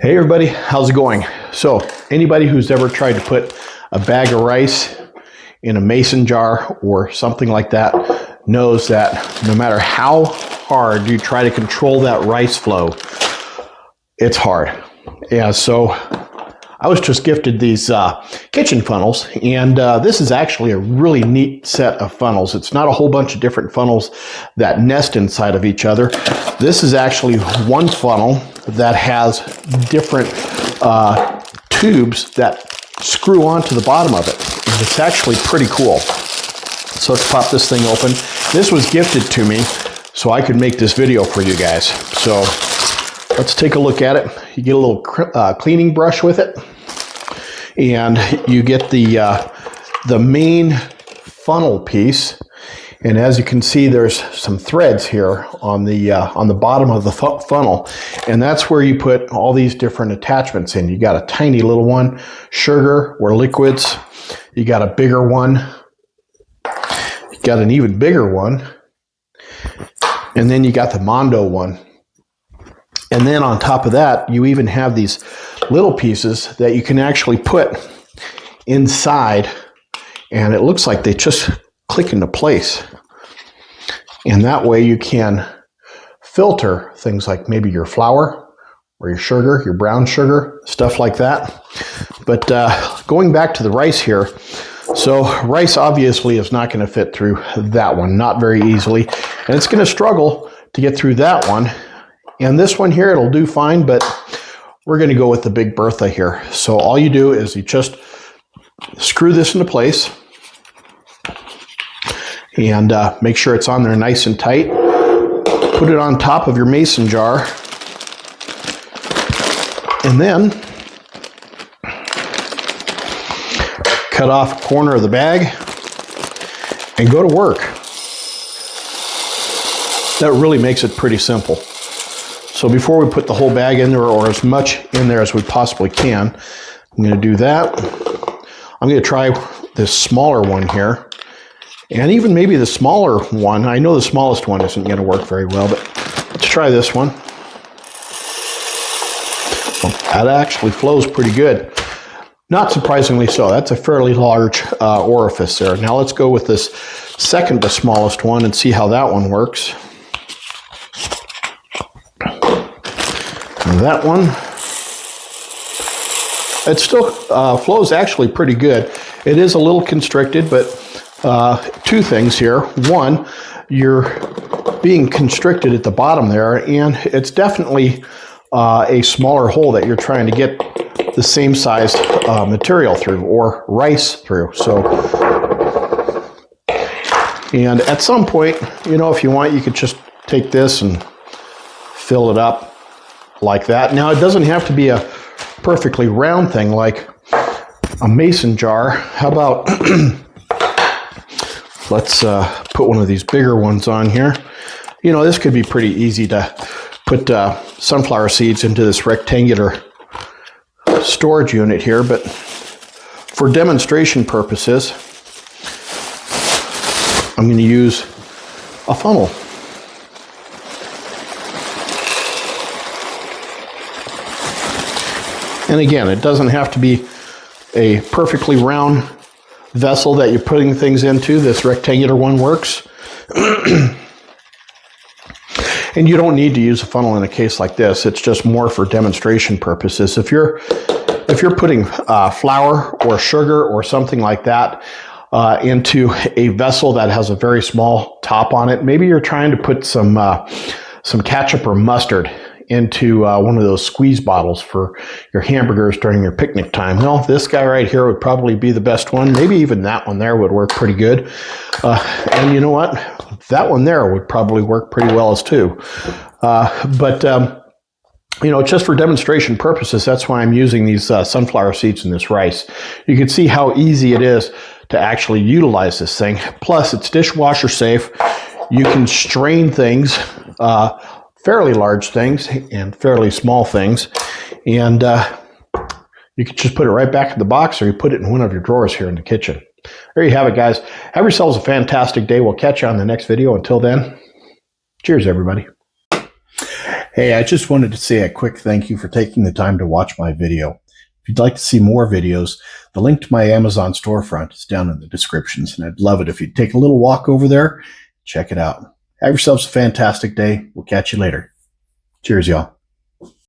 Hey everybody, how's it going? So anybody who's ever tried to put a bag of rice in a mason jar or something like that knows that no matter how hard you try to control that rice flow, it's hard. Yeah, so I was just gifted these kitchen funnels, and this is actually a really neat set of funnels. It's not a whole bunch of different funnels that nest inside of each other. This is actually one funnel that has different tubes that screw onto the bottom of it. And it's actually pretty cool. So let's pop this thing open. This was gifted to me so I could make this video for you guys. So let's take a look at it. You get a little cleaning brush with it, and you get the main funnel piece. And as you can see, there's some threads here on the bottom of the funnel, and that's where you put all these different attachments in. You got a tiny little one, sugar or liquids. You got a bigger one. You got an even bigger one, and then you got the Mondo one. And then on top of that, you even have these little pieces that you can actually put inside, and it looks like they just click into place. And that way you can filter things like maybe your flour or your sugar, your brown sugar, stuff like that. But going back to the rice here, so rice obviously is not going to fit through that one, not very easily. And it's going to struggle to get through that one. And this one here, it'll do fine, but we're going to go with the Big Bertha here. So all you do is you just screw this into place and make sure it's on there nice and tight. Put it on top of your mason jar, and then cut off a corner of the bag and go to work. That really makes it pretty simple. So before we put the whole bag in there, or as much in there as we possibly can, I'm going to do that. I'm going to try this smaller one here. And even maybe the smaller one. I know the smallest one isn't going to work very well, but let's try this one. Well, that actually flows pretty good. Not surprisingly so. That's a fairly large orifice there. Now let's go with this second to smallest one and see how that one works. And that one, it still flows actually pretty good. It is a little constricted, but two things here. One, you're being constricted at the bottom there, and it's definitely a smaller hole that you're trying to get the same size material through, or rice through. So, and at some point, you know, if you want, you could just take this and fill it up like that. Now, it doesn't have to be a perfectly round thing like a mason jar. How about let's put one of these bigger ones on here. You know, this could be pretty easy to put sunflower seeds into this rectangular storage unit here, but for demonstration purposes, I'm going to use a funnel. And again, it doesn't have to be a perfectly round vessel that you're putting things into. This rectangular one works. And you don't need to use a funnel in a case like this. It's just more for demonstration purposes. If you're putting flour or sugar or something like that into a vessel that has a very small top on it, maybe you're trying to put some ketchup or mustard into one of those squeeze bottles for your hamburgers during your picnic time. Well, this guy right here would probably be the best one. Maybe even that one there would work pretty good. And you know what? That one there would probably work pretty well as too. You know, just for demonstration purposes, that's why I'm using these sunflower seeds in this rice. You can see how easy it is to actually utilize this thing. Plus, it's dishwasher safe. You can strain things, fairly large things and fairly small things, and you can just put it right back in the box, or you put it in one of your drawers here in the kitchen. There you have it, guys. Have yourselves a fantastic day. We'll catch you on the next video. Until then, cheers, everybody. Hey, I just wanted to say a quick thank you for taking the time to watch my video. If you'd like to see more videos, the link to my Amazon storefront is down in the descriptions, and I'd love it if you'd take a little walk over there, check it out. Have yourselves a fantastic day. We'll catch you later. Cheers, y'all.